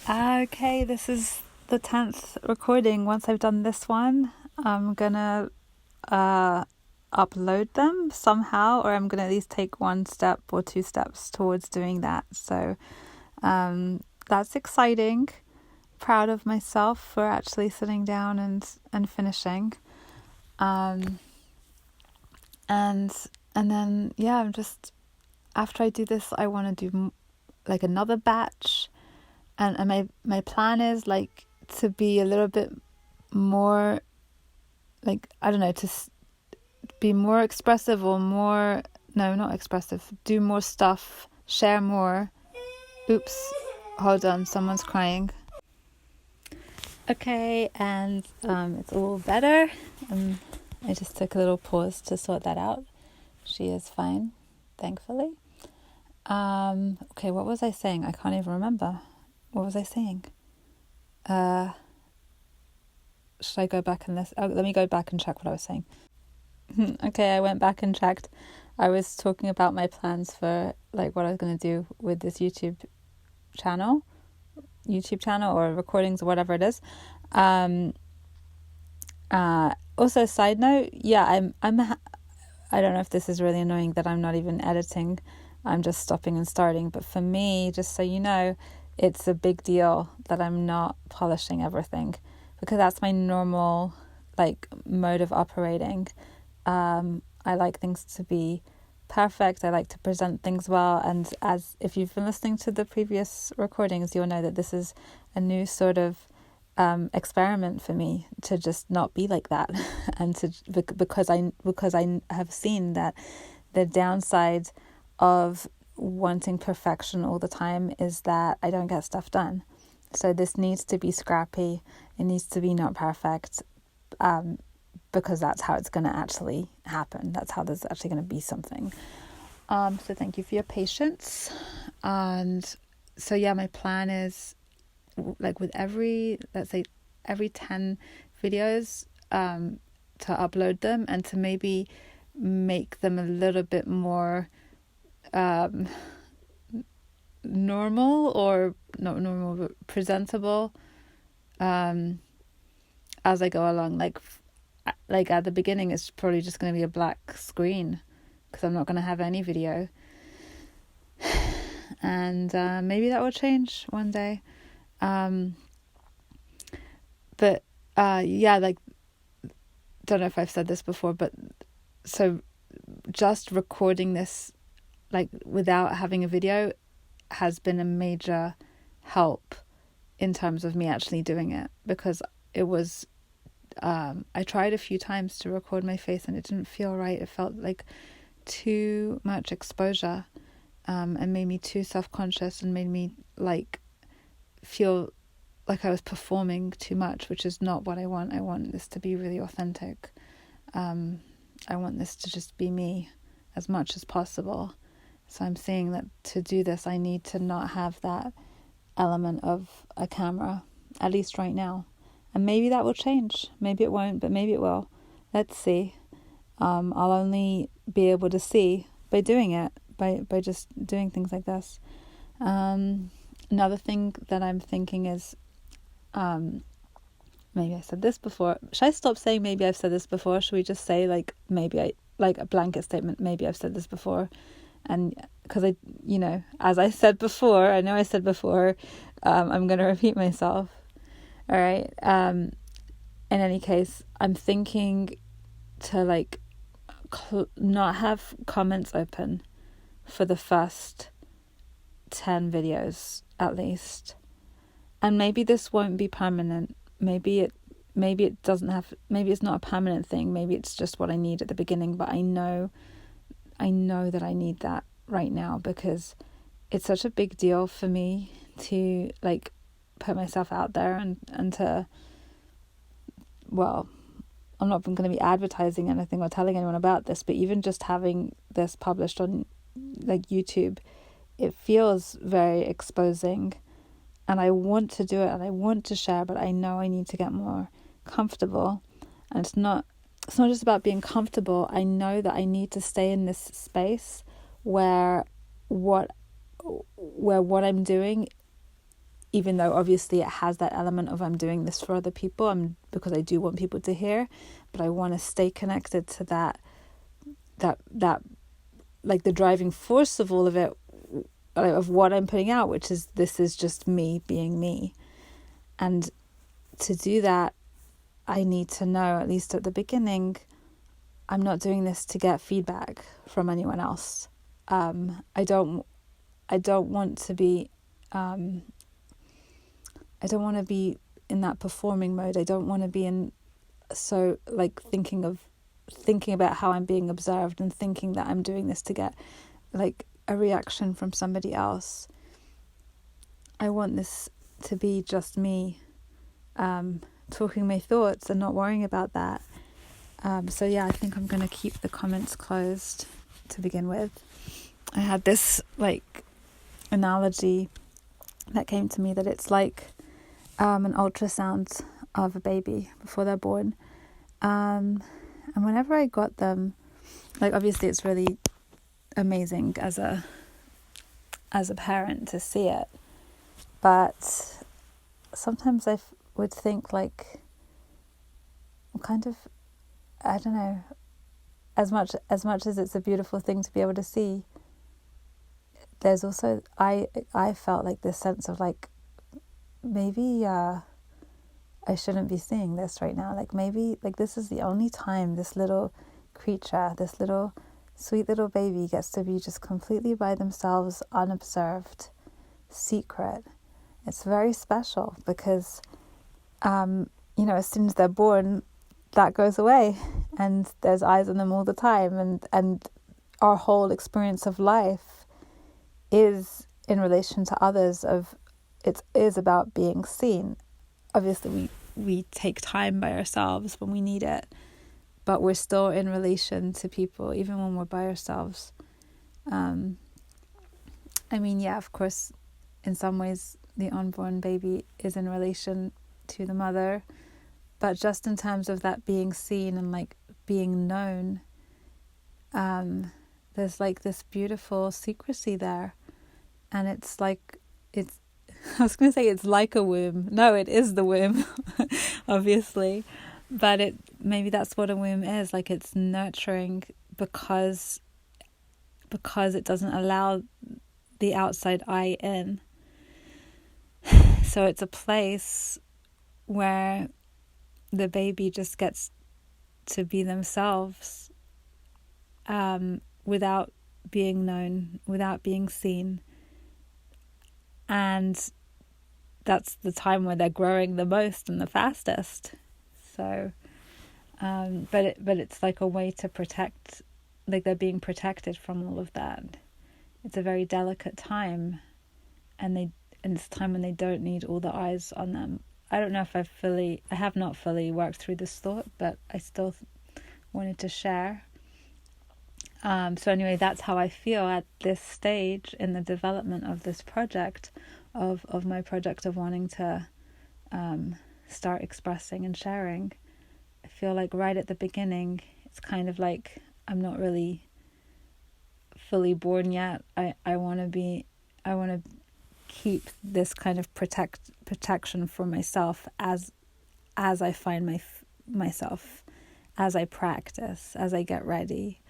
Okay, this is the 10th recording. Once I've done this one, I'm gonna upload them somehow, or I'm gonna at least take one step or two steps towards doing that. So that's exciting. Proud of myself for actually sitting down and finishing. And then I'm just, after I do this, I want to do like another batch. And my plan is like to be a little bit more, like, I don't know, to be more expressive or more, no, not expressive, do more stuff, share more. Oops, hold on, someone's crying. Okay, and it's all better. I just took a little pause to sort that out. She is fine, thankfully. Okay, what was I saying? I can't even remember. What was I saying? Should I go back and listen? Oh, let me go back and check what I was saying. Okay, I went back and checked. I was talking about my plans for like what I was going to do with this YouTube channel or recordings or whatever it is. Also, side note, yeah, I don't know if this is really annoying that I'm not even editing. I'm just stopping and starting. But for me, just so you know, it's a big deal that I'm not polishing everything, because that's my normal like mode of operating. I like things to be perfect. I like to present things well. And as if you've been listening to the previous recordings, you'll know that this is a new sort of experiment for me, to just not be like that, and because I have seen that the downside of wanting perfection all the time is that I don't get stuff done. So this needs to be scrappy. It needs to be not perfect, because that's how it's going to actually happen. That's how there's actually going to be something. So thank you for your patience. And so my plan is, like, with every 10 videos, to upload them and to maybe make them a little bit more normal, or not normal but presentable, as I go along. Like at the beginning, it's probably just going to be a black screen because I'm not going to have any video, and maybe that will change one day. But like, don't know if I've said this before, but so just recording this like without having a video has been a major help in terms of me actually doing it, because it was I tried a few times to record my face and it didn't feel right. It felt like too much exposure, and made me too self-conscious, and made me like feel like I was performing too much, which is not what I want. I want this to be really authentic. I want this to just be me as much as possible. So I'm seeing that to do this, I need to not have that element of a camera, at least right now. And maybe that will change. Maybe it won't, but maybe it will. Let's see. I'll only be able to see by doing it, by just doing things like this. Another thing that I'm thinking is, maybe I said this before. Should I stop saying maybe I've said this before? Should we just say like a blanket statement, maybe I've said this before? And because as I said before, I know I said before, I'm going to repeat myself. All right. In any case, I'm thinking to like not have comments open for the first 10 videos at least. And maybe this won't be permanent. Maybe it doesn't have, maybe it's not a permanent thing. Maybe it's just what I need at the beginning, but I know that I need that right now, because it's such a big deal for me to like put myself out there and to, well, I'm not going to be advertising anything or telling anyone about this, but even just having this published on like YouTube, it feels very exposing, and I want to do it and I want to share, but I know I need to get more comfortable. And it's not just about being comfortable. I know that I need to stay in this space where what I'm doing even though obviously it has that element of I'm doing this for other people, because I do want people to hear, but I want to stay connected to that like the driving force of all of it, of what I'm putting out, which is, this is just me being me. And to do that, I need to know, at least at the beginning, I'm not doing this to get feedback from anyone else. I don't want to be I don't want to be in that performing mode. I don't want to be in thinking about how I'm being observed and thinking that I'm doing this to get like a reaction from somebody else. I want this to be just me talking my thoughts and not worrying about that. So yeah, I think I'm going to keep the comments closed to begin with. I had this analogy that came to me, that it's like an ultrasound of a baby before they're born. And whenever I got them, obviously it's really amazing as a parent to see it, but sometimes I would think kind of, I don't know, as much as it's a beautiful thing to be able to see, there's also, I felt this sense of maybe I shouldn't be seeing this right now. Maybe this is the only time this little creature, this little sweet little baby gets to be just completely by themselves, unobserved, secret. It's very special because, as soon as they're born, that goes away and there's eyes on them all the time. And our whole experience of life is in relation to others, it is about being seen. Obviously we take time by ourselves when we need it, but we're still in relation to people even when we're by ourselves. Of course, in some ways the unborn baby is in relation to the mother, but just in terms of that being seen and being known, there's this beautiful secrecy there. And it's I was going to say it's like a womb. No, it is the womb, obviously. But maybe that's what a womb is. It's nurturing because it doesn't allow the outside eye in. So it's a place where the baby just gets to be themselves, without being known, without being seen. And that's the time where they're growing the most and the fastest. So, but it's a way to protect, they're being protected from all of that. It's a very delicate time, and it's a time when they don't need all the eyes on them. I don't know if I have not fully worked through this thought, but I still wanted to share. So anyway, that's how I feel at this stage in the development of this project, of my project of wanting to start expressing and sharing. I feel right at the beginning, it's kind of I'm not really fully born yet. I want to keep this kind of protection for myself as I find myself, as I practice, as I get ready.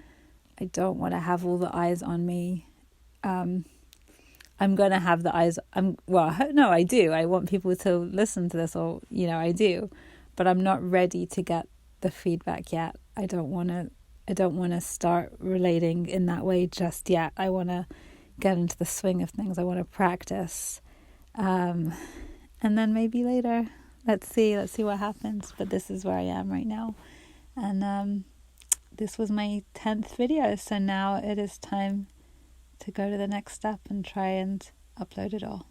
I don't want to have all the eyes on me. I'm going to have the eyes. No, I do. I want people to listen to this, or, I do. But I'm not ready to get the feedback yet. I don't want to start relating in that way just yet. I want to get into the swing of things. I want to practice. And then maybe later, let's see what happens. But this is where I am right now. And, this was my 10th video, so now it is time to go to the next step and try and upload it all.